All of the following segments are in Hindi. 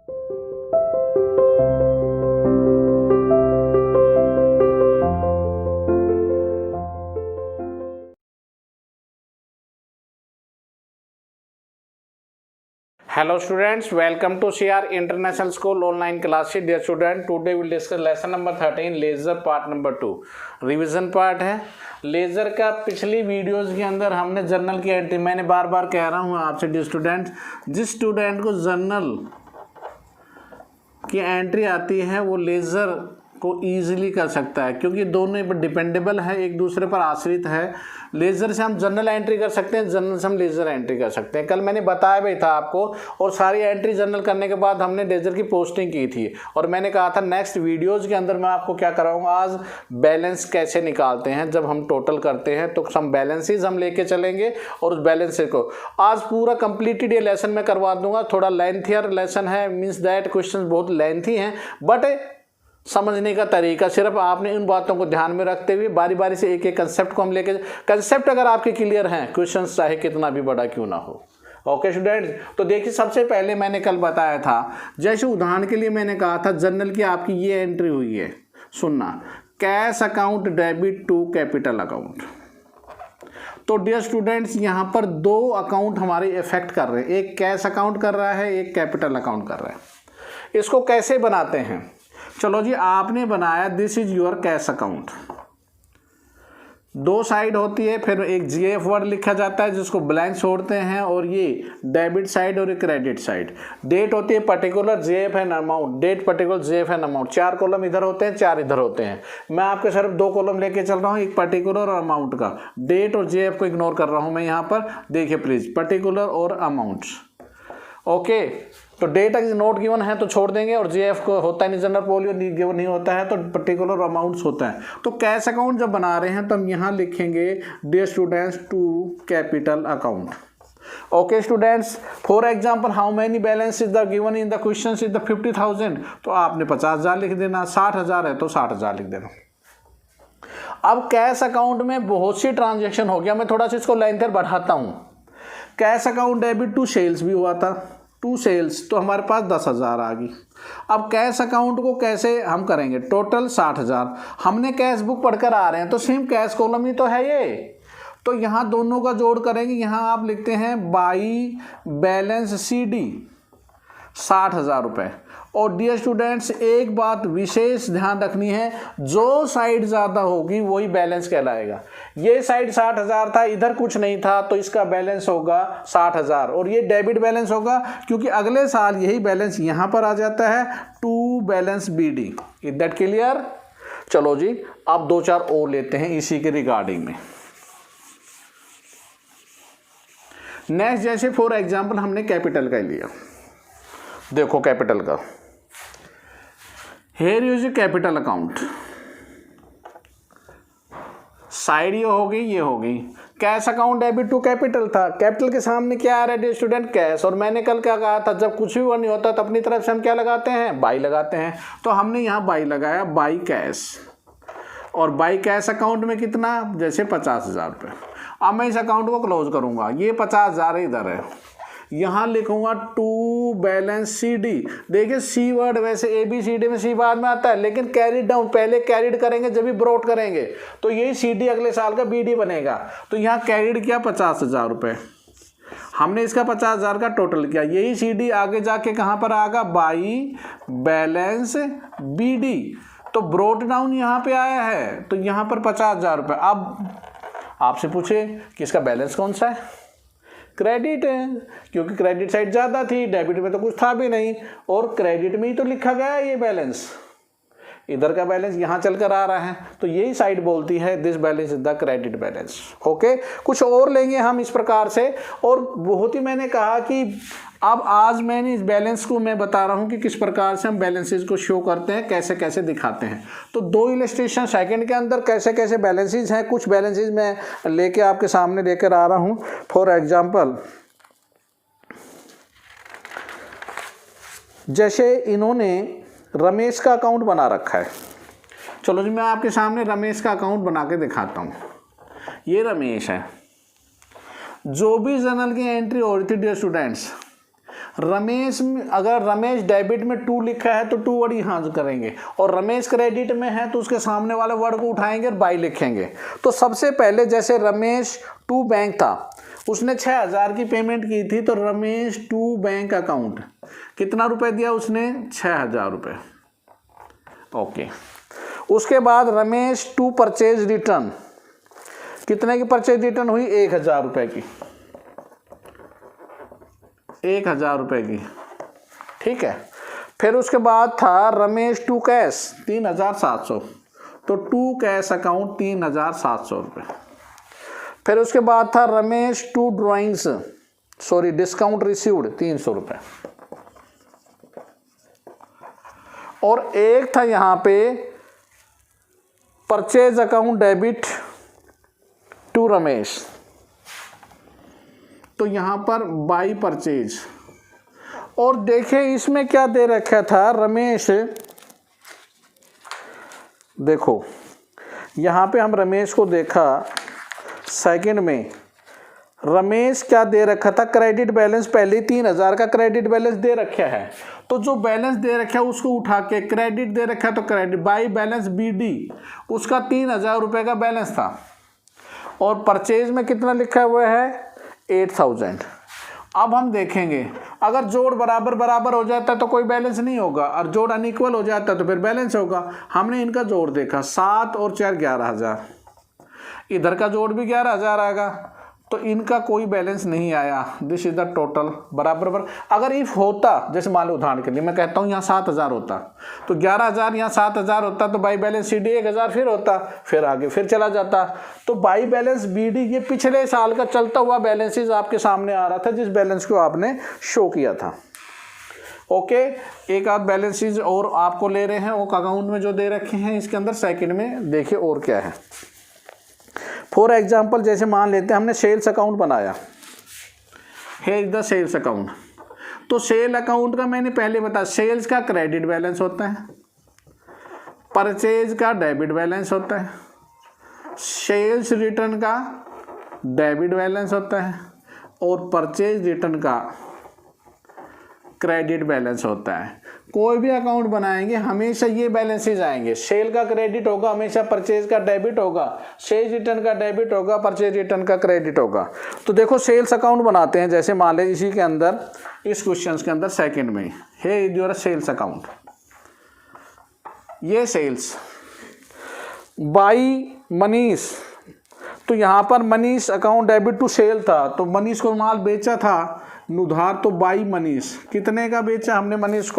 Hello students, welcome to CR International School online classes. Dear student, today we will discuss lesson number 13 laser part number 2 revision part है। लेज़र का पिछली वीडियोस के अंदर हमने जर्नल की एंट्री, मैंने बार बार कह रहा हूँ आपसे डियर स्टूडेंट, जिस स्टूडेंट को जर्नल की एंट्री आती है वो लेज़र को ईजिली कर सकता है, क्योंकि दोनों पर डिपेंडेबल है, एक दूसरे पर आश्रित है। लेज़र से हम जर्नल एंट्री कर सकते हैं, जर्नल से हम लेज़र एंट्री कर सकते हैं। कल मैंने बताया भी था आपको, और सारी एंट्री जर्नल करने के बाद हमने लेज़र की पोस्टिंग की थी, और मैंने कहा था नेक्स्ट वीडियोज़ के अंदर मैं आपको क्या कराऊंगा, आज बैलेंस कैसे निकालते हैं। जब हम टोटल करते हैं तो सम बैलेंसेज हम लेके चलेंगे, और उस बैलेंस को आज पूरा कंप्लीटेड ये लेसन मैं करवा दूंगा। थोड़ा लेंथियर लेसन है, मीन्स दैट क्वेश्चन बहुत लेंथी हैं, बट समझने का तरीका सिर्फ आपने इन बातों को ध्यान में रखते हुए बारी बारी से एक एक कंसेप्ट को हम लेके, कंसेप्ट अगर आपके क्लियर हैं, क्वेश्चन चाहे कितना भी बड़ा क्यों ना हो। ओके स्टूडेंट्स, तो देखिए सबसे पहले मैंने कल बताया था, जैसे उदाहरण के लिए मैंने कहा था जर्नल की आपकी ये एंट्री हुई है, सुनना, cash account debit to capital account. तो डियर स्टूडेंट्स यहाँ पर दो अकाउंट हमारे इफेक्ट कर रहे हैं, एक कैश अकाउंट कर रहा है, एक कैपिटल अकाउंट कर रहा है। इसको कैसे बनाते हैं, चलो जी, आपने बनाया this is your cash account, दो साइड होती है, फिर एक जीएफ वर्ड लिखा जाता है जिसको ब्लैंक छोड़ते हैं, और ये डेबिट साइड और क्रेडिट साइड। डेट होती है particular, GF and amount, date particular, GF and amount. चार कॉलम इधर होते हैं, चार इधर होते हैं। मैं आपके सिर्फ दो कॉलम लेके चल रहा हूँ, एक पर्टिकुलर और अमाउंट का। डेट और जीएफ को इग्नोर कर रहा हूँ मैं यहाँ पर, देखिए प्लीज, पर्टिकुलर और अमाउंट। ओके, तो डेट अगर नोट गिवन है तो छोड़ देंगे, और जीएफ को होता है नहीं, जनरल पोलियो गिवन नहीं होता है, तो पर्टिकुलर अमाउंट्स होता है। तो कैश अकाउंट जब बना रहे हैं तो हम यहाँ लिखेंगे dear students to capital account. Okay students, for example how many balance is the given in the question is the 50,000, तो आपने 50,000 लिख देना, 60,000 है तो 60,000 लिख देना। अब कैश अकाउंट में बहुत सी ट्रांजेक्शन हो गया, मैं थोड़ा सा इसको लेंथर बढ़ाता हूँ। Cash account debit to sales भी हुआ था, टू सेल्स, तो हमारे पास 10,000 आ गई। अब कैश अकाउंट को कैसे हम करेंगे, टोटल 60,000, हमने कैश बुक पढ़कर आ रहे हैं तो सेम कैश कॉलम ही तो है ये, तो यहाँ दोनों का जोड़ करेंगे। यहाँ आप लिखते हैं बाई बैलेंस CD 60,000 रुपये। और डियर स्टूडेंट्स, एक बात विशेष ध्यान रखनी है, जो साइड ज़्यादा होगी वही बैलेंस कहलाएगा। ये साइड 60,000 था, इधर कुछ नहीं था, तो इसका बैलेंस होगा 60,000, और ये डेबिट बैलेंस होगा, क्योंकि अगले साल यही बैलेंस यहाँ पर आ जाता है, to balance BD। Is that clear? चलो जी, अब दो चार और लेते हैं इसी के रिगार्डिंग में। नेक्स्ट, जैसे फॉर एग्जाम्पल हमने कैपिटल का लिया, देखो कैपिटल का, here use capital account, side ये हो गई, ये हो गई। Cash account debit to capital था, कैपिटल के सामने क्या आ रहा है स्टूडेंट, कैश, और मैंने कल क्या कहा था, जब कुछ भी वन नहीं होता तो अपनी तरफ से हम क्या लगाते हैं, बाई लगाते हैं। तो हमने यहाँ बाई लगाया, बाई कैश, और बाई कैश अकाउंट में कितना, जैसे 50,000 रुपये। अब मैं इस अकाउंट को क्लोज करूँगा, ये 50,000 इधर है, यहाँ लिखूंगा टू बैलेंस CD। देखिए सी वर्ड वैसे ABCD में सी बाद में आता है, लेकिन कैरिड डाउन, पहले कैरिड करेंगे जब भी ब्रॉट करेंगे, तो यही CD अगले साल का BD बनेगा। तो यहाँ कैरिड किया 50,000 रुपये, हमने इसका 50,000 का टोटल किया, यही CD आगे जाके कहाँ पर आएगा, बाई बैलेंस BD। तो ब्रॉट डाउन यहाँ पे आया है, तो यहाँ पर 50,000 रुपये। अब आपसे पूछे कि इसका बैलेंस कौन सा है, क्रेडिट है, क्योंकि क्रेडिट साइड ज़्यादा थी, डेबिट में तो कुछ था भी नहीं, और क्रेडिट में ही तो लिखा गया है ये बैलेंस, इधर का बैलेंस यहाँ चलकर आ रहा है, तो यही साइड बोलती है this balance is the credit balance. Okay, कुछ और लेंगे हम इस प्रकार से, और बहुत ही मैंने कहा कि अब आज मैंने इस बैलेंस को मैं बता रहा हूँ कि किस प्रकार से हम बैलेंसेस को शो करते हैं, कैसे कैसे दिखाते हैं। तो दो इलस्ट्रेशन सेकंड के अंदर कैसे कैसे बैलेंसेस हैं, कुछ बैलेंसेस मैं लेके आपके सामने लेकर आ रहा हूँ। फॉर एग्जांपल, जैसे इन्होंने रमेश का अकाउंट बना रखा है, चलो जी मैं आपके सामने रमेश का अकाउंट बना के दिखाता हूँ। ये रमेश है, जो भी जर्नल की एंट्री हो रही थी डियर स्टूडेंट्स, रमेश में अगर रमेश डेबिट में 2 लिखा है तो 2 वर्ड यहाँ करेंगे, और रमेश क्रेडिट में है तो उसके सामने वाले वर्ड को उठाएंगे और बाई लिखेंगे। तो सबसे पहले जैसे रमेश टू बैंक था, उसने 6000 की पेमेंट की थी, तो रमेश टू बैंक अकाउंट कितना रुपए दिया उसने? 6000 रुपये। ओके। उसके बाद रमेश टू परचेज रिटर्न, कितने की परचेज रिटर्न हुई? 1000 रुपये की, 1000 रुपये की, ठीक है। फिर उसके बाद था रमेश टू कैश 3700, तो टू कैश अकाउंट 3700 रुपये। फिर उसके बाद था Ramesh to drawings discount received 300 रुपये। और एक था यहाँ पे purchase account debit to Ramesh, तो यहाँ पर बाई परचेज। और देखिए इसमें क्या दे रखा था रमेश, देखो यहाँ पे हम रमेश को देखा सेकंड में, रमेश क्या दे रखा था? क्रेडिट बैलेंस पहले 3000 का क्रेडिट बैलेंस दे रखा है, तो जो बैलेंस दे रखा है उसको उठा के क्रेडिट दे रखा है तो क्रेडिट बाई बैलेंस BD, उसका 3000 रुपये का बैलेंस था, और परचेज में कितना लिखा हुआ है? 8000। अब हम देखेंगे अगर जोड़ बराबर बराबर हो जाता है तो कोई बैलेंस नहीं होगा, और जोड़ अनइक्वल हो जाता है तो फिर बैलेंस होगा। हमने इनका जोड़ देखा, 7 और 4 11000, इधर का जोड़ भी 11000 आएगा, तो इनका कोई बैलेंस नहीं आया। दिस इज द टोटल बराबर बराबर। अगर इफ होता, जैसे मान लो उदाहरण के लिए मैं कहता हूँ यहाँ 7000 होता, तो 11000 यहाँ 7000 होता, तो बाई बैलेंस CD 1000 फिर होता, फिर आगे फिर चला जाता। तो बाई बैलेंस BD ये पिछले साल का चलता हुआ बैलेंसेज आपके सामने आ रहा था, जिस बैलेंस को आपने शो किया था। ओके, एक आध बैलेंसेज और आपको ले रहे हैं वो अकाउंट में जो दे रखे हैं इसके अंदर। सेकंड में देखिए और क्या है। फॉर एग्जाम्पल जैसे मान लेते हैं हमने सेल्स अकाउंट बनाया, है इज द सेल्स अकाउंट। तो सेल अकाउंट का मैंने पहले बताया, सेल्स का क्रेडिट बैलेंस होता है, परचेज का डेबिट बैलेंस होता है, सेल्स रिटर्न का डेबिट बैलेंस होता है, और परचेज रिटर्न का क्रेडिट बैलेंस होता है। कोई भी अकाउंट बनाएंगे हमेशा ये बैलेंसेज आएंगे, सेल का क्रेडिट होगा, हमेशा परचेज का डेबिट होगा, सेल्स रिटर्न का डेबिट होगा, परचेज रिटर्न का क्रेडिट होगा। तो देखो सेल्स अकाउंट बनाते हैं, जैसे मान ले इसी के अंदर, इस क्वेश्चन के अंदर सेकंड में है योर सेल्स अकाउंट, ये सेल्स बाई मनीष, तो यहाँ पर Manish account debit to sale था, तो मनीष को माल बेचा था उधार, तो बाई मनीष कितने का बेचा हमने? मनीष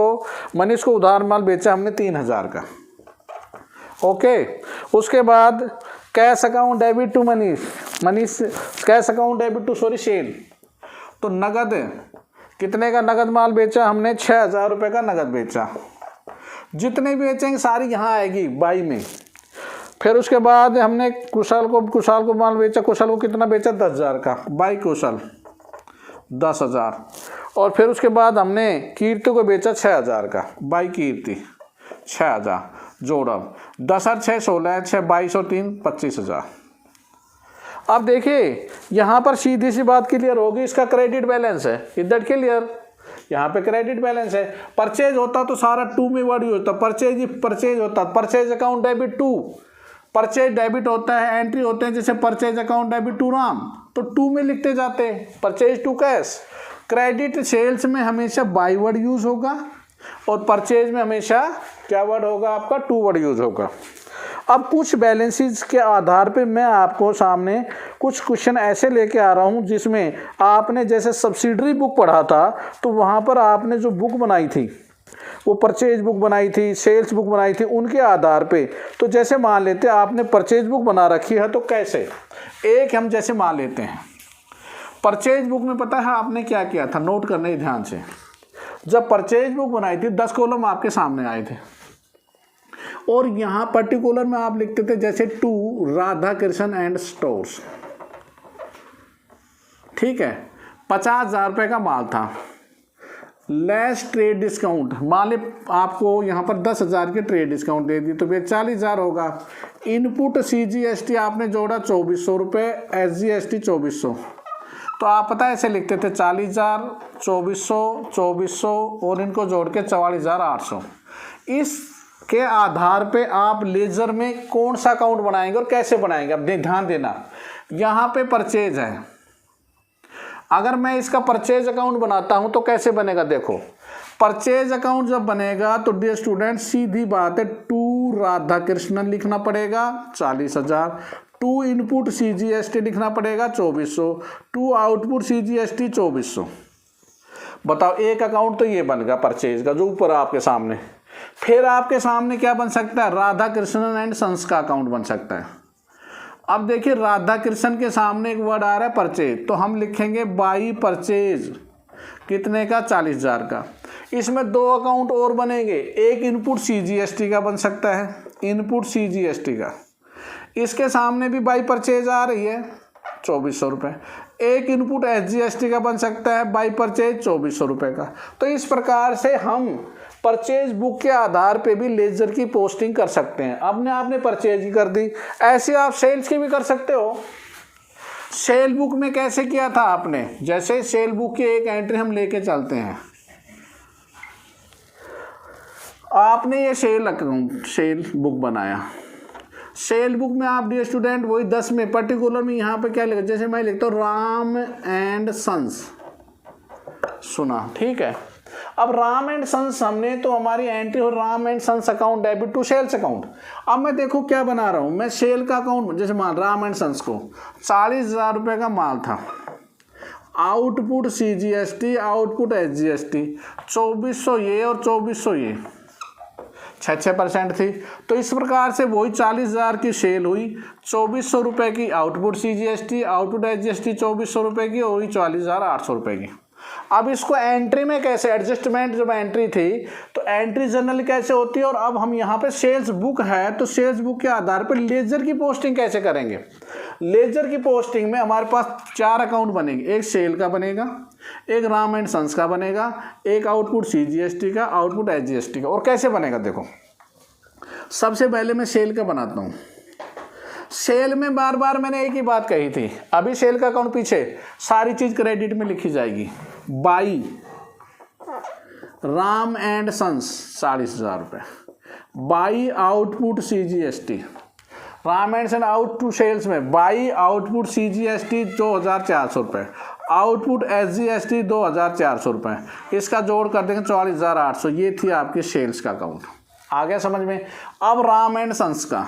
को उधार माल बेचा हमने 3000 का। ओके, उसके बाद cash account debit to Manish cash account debit to sale, तो नगद कितने का नगद माल बेचा हमने? 6000 रुपये का नगद बेचा। जितने बेचेंगे सारी यहाँ आएगी बाई में। फिर उसके बाद हमने कुशल को माल बेचा, कुशल को कितना बेचा? 10000 का, बाई कुशल 10000। और फिर उसके बाद हमने कीर्ति को बेचा 6000 का, बाई कीर्ति 6000। जोड़ा 10 और 6 16, 6 22 और 3 25000। अब देखिए यहाँ पर सीधी सी बात क्लियर होगी, इसका क्रेडिट बैलेंस है, इज दैट क्लियर? यहाँ पे क्रेडिट बैलेंस है। परचेज होता तो सारा टू में वर्ड यूज होता, परचेज होता, purchase account debit to, purchase debit होता है, एंट्री होते हैं जैसे purchase account debit to Ram, तो टू में लिखते जाते हैं, purchase to cash. Credit sales में हमेशा बाई वर्ड यूज होगा, और परचेज में हमेशा क्या वर्ड होगा आपका? टू वर्ड यूज होगा। अब कुछ बैलेंसेस के आधार पे मैं आपको सामने कुछ क्वेश्चन ऐसे लेके आ रहा हूँ जिसमें आपने जैसे सब्सिडरी बुक पढ़ा था, तो वहाँ पर आपने जो बुक बनाई थी वो परचेज बुक बनाई थी, सेल्स बुक बनाई थी, उनके आधार पे। तो जैसे मान लेते हैं आपने परचेज बुक बना रखी है, तो कैसे? एक हम जैसे मान लेते हैं परचेज बुक में, पता है आपने क्या किया था? नोट करना ही ध्यान से। जब परचेज बुक बनाई थी 10 कॉलम आपके सामने आए थे, और यहाँ पर्टिकुलर में आप लिखते थे जैसे to Radha Krishna and stores, ठीक है, 50,000 रुपये का माल था, लेस ट्रेड डिस्काउंट, मान ले आपको यहाँ पर 10,000 की ट्रेड डिस्काउंट दे दी, तो फिर 40,000 होगा। इनपुट CGST आपने जोड़ा 2400 रुपये, SGST 2400, तो आप पता है ऐसे लिखते थे 40,000, 2400, 2400 और इनको जोड़ के 44,800। इसके आधार पे आप लेजर में कौन सा अकाउंट बनाएंगे और कैसे बनाएंगे। अब ध्यान देना, यहाँ पे परचेज है, अगर मैं इसका परचेज अकाउंट बनाता हूँ तो कैसे बनेगा। देखो परचेज अकाउंट जब बनेगा तो डियर स्टूडेंट सीधी बात है, टू राधा कृष्णन लिखना पड़ेगा 40,000, टू इनपुट CGST लिखना पड़ेगा 2400, टू आउटपुट CGST 2400। बताओ एक अकाउंट तो ये बन गया परचेज का जो ऊपर आपके सामने। फिर आपके सामने क्या बन सकता है, राधा कृष्णन एंड सन्स का अकाउंट बन सकता है। अब देखिए राधा कृष्णन के सामने एक वर्ड आ रहा है परचेज, तो हम लिखेंगे बाई परचेज कितने का, 40,000 का। इसमें दो अकाउंट और बनेंगे, एक इनपुट CGST का बन सकता है, इनपुट CGST का, इसके सामने भी बाई परचेज आ रही है 2400 रुपये। एक इनपुट SGST का बन सकता है बाई परचेज 2400 रुपये का। तो इस प्रकार से हम परचेज बुक के आधार पे भी लेजर की पोस्टिंग कर सकते हैं। आपने परचेज की कर दी, ऐसे आप सेल्स की भी कर सकते हो। सेल बुक में कैसे किया था आपने, जैसे सेल बुक की एक एंट्री हम लेके चलते हैं, आपने ये सेल बुक बनाया। सेल बुक में आप डियर स्टूडेंट वही 10 में पर्टिकुलर में यहाँ पे क्या लिखा, जैसे मैं लिखता हूँ राम एंड सन्स, सुना, ठीक है। अब राम एंड सन्स हमने तो हमारी एंट्री हो Ram and sons account debit to sales account. अब मैं देखो क्या बना रहा हूँ, मैं सेल का अकाउंट, जैसे मान राम एंड सन्स को 40,000 रुपये का माल था, आउटपुट CGST, आउटपुट SGST 2400 ये और 2400 ये, 6% थी। तो इस प्रकार से वही 40,000 की सेल हुई, 2400 रुपये की आउटपुट CGST, आउटपुट SGST 2400 रुपये की, वही 44,800 रुपये की। अब इसको एंट्री में कैसे, एडजस्टमेंट जब एंट्री थी तो एंट्री जनरल कैसे होती है, और अब हम यहाँ पे सेल्स बुक है तो सेल्स बुक के आधार पर लेजर की पोस्टिंग कैसे करेंगे। लेजर की पोस्टिंग में हमारे पास 4 अकाउंट बनेंगे, एक सेल का बनेगा, एक राम एंड सन्स का बनेगा, एक आउटपुट CGST का, आउटपुट SGST का। और कैसे बनेगा देखो, सबसे पहले मैं सेल का बनाता हूँ। सेल में बार बार मैंने एक ही बात कही थी, अभी सेल का अकाउंट पीछे सारी चीज क्रेडिट में लिखी जाएगी। बाई राम एंड सन्स 40,000 रुपये, by output CGST, Ram and son out to sales में बाई आउटपुट CGST 2,400 रुपये, आउटपुट SGST 2,400 रुपये, इसका जोड़ कर देंगे 44,800। ये थी आपकी सेल्स का अकाउंट, आ गया समझ में। अब राम एंड सन्स का,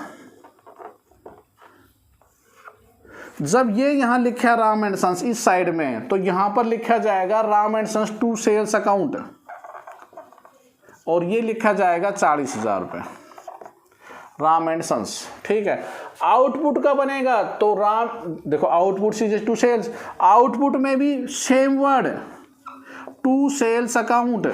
जब ये यहाँ लिखा है राम एंड सन्स इस साइड में, तो यहाँ पर लिखा जाएगा Ram and sons to sales account, और ये लिखा जाएगा 40,000 रुपये राम एंड सन्स, ठीक है। आउटपुट का बनेगा तो राम, देखो output CGST to sales, output में भी same word to sales account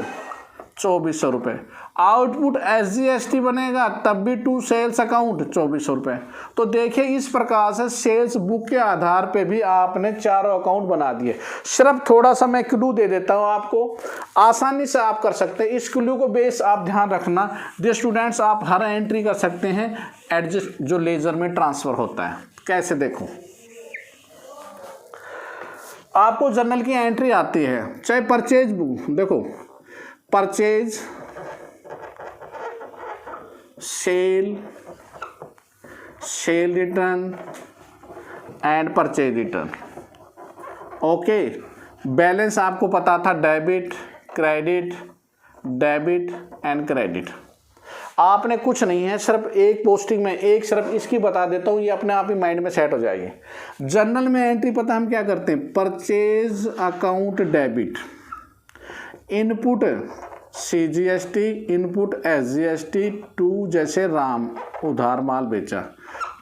2,400 रुपये, आउटपुट SGST बनेगा तब भी टू सेल्स अकाउंट 2,400 रुपये। तो देखिए इस प्रकार से सेल्स बुक के आधार पे भी आपने 4 अकाउंट बना दिए। सिर्फ थोड़ा सा मैं क्लू दे देता हूँ आपको, आसानी से आप कर सकते हैं। इस क्लू को बेस आप ध्यान रखना, डियर स्टूडेंट्स आप हर एंट्री कर सकते हैं एडजस्ट जो लेजर में ट्रांसफ़र होता है। कैसे देखो, आपको जर्नल की एंट्री आती है, चाहे परचेज बुक, देखो purchase, sale, sale return and purchase return. Okay, balance आपको पता था debit credit, debit and credit. आपने कुछ नहीं है, सिर्फ एक पोस्टिंग में एक सिर्फ इसकी बता देता हूँ, ये अपने आप ही माइंड में सेट हो जाएगी। जर्नल में एंट्री पता हम क्या करते हैं, purchase account debit, input CGST, input SGST to, जैसे राम उधार माल बेचा,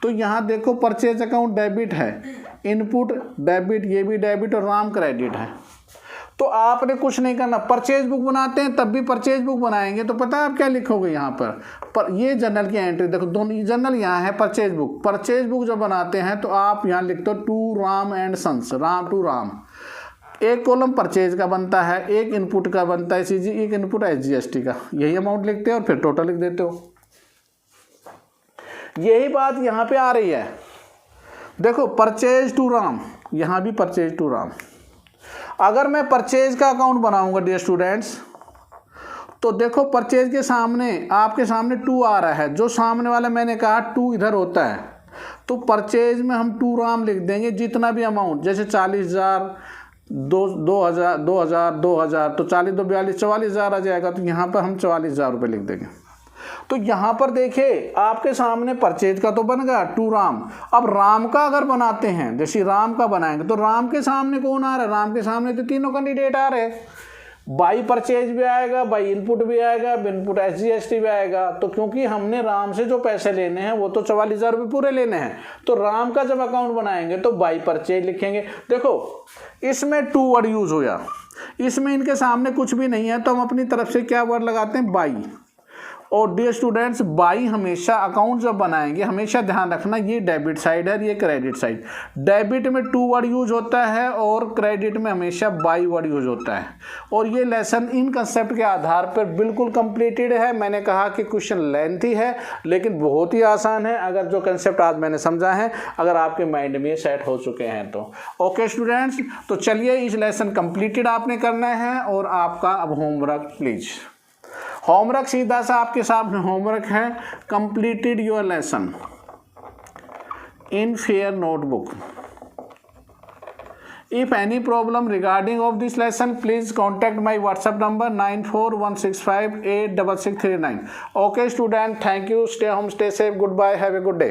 तो यहाँ देखो परचेज अकाउंट डेबिट है, इनपुट डेबिट, ये भी डेबिट, और राम क्रेडिट है। तो आपने कुछ नहीं करना, परचेज बुक बनाते हैं तब भी परचेज बुक बनाएंगे तो पता है आप क्या लिखोगे यहाँ पर ये जर्नल की एंट्री देखो, दोनों जर्नल यहाँ है, परचेज बुक जब बनाते हैं तो आप यहाँ लिखते हो to Ram and sons, Ram to Ram. एक कॉलम परचेज का बनता है, एक इनपुट का बनता है CG, एक इनपुट SGST का, यही अमाउंट लिखते हो और फिर टोटल लिख देते हो। यही बात यहाँ पे आ रही है, देखो परचेज टू राम, यहाँ भी परचेज टू राम, अगर मैं परचेज का अकाउंट बनाऊंगा डियर स्टूडेंट्स, तो देखो परचेज के सामने आपके सामने 2 आ रहा है, जो सामने वाला मैंने कहा 2 इधर होता है, तो परचेज में हम 2 राम लिख देंगे, जितना भी अमाउंट, जैसे 40,000, 2,000, 2,000, तो 40 2 42 44,000 आ जाएगा, तो यहाँ पर हम 44,000 रुपये लिख देंगे। तो यहाँ पर देखिए आपके सामने परचेज का तो बन गया 2 राम। अब राम का अगर बनाते हैं, जैसे राम का बनाएंगे, तो राम के सामने कौन आ रहा है, राम के सामने तो तीनों कैंडिडेट आ रहे हैं, बाई परचेज भी आएगा, बाई इनपुट भी आएगा, इनपुट SGST भी आएगा। तो क्योंकि हमने राम से जो पैसे लेने हैं वो तो 44,000 रुपये पूरे लेने हैं, तो राम का जब अकाउंट बनाएंगे तो बाई परचेज लिखेंगे। देखो इसमें 2 वर्ड यूज हुआ, इसमें इनके सामने कुछ भी नहीं है, तो हम अपनी तरफ से क्या वर्ड लगाते हैं, बाई। और डियर स्टूडेंट्स, बाई हमेशा अकाउंट जब बनाएंगे हमेशा ध्यान रखना ये डेबिट साइड है, ये क्रेडिट साइड। डेबिट में 2 वर्ड यूज होता है और क्रेडिट में हमेशा बाई वर्ड यूज होता है। और ये लेसन इन कंसेप्ट के आधार पर बिल्कुल कंप्लीटेड है। मैंने कहा कि क्वेश्चन लेंथी है लेकिन बहुत ही आसान है, अगर जो कंसेप्ट आज मैंने समझा है अगर आपके माइंड में सेट हो चुके हैं तो। ओके स्टूडेंट्स, तो चलिए इस लेसन कंप्लीटेड आपने करना है। और आपका अब होमवर्क प्लीज, होमवर्क सीधा सा आपके सामने होमवर्क है, completed your lesson in fair notebook. If any problem regarding of this lesson please contact my WhatsApp number 9416586639। Okay student, thank you, stay home, stay safe, good bye, have a good day.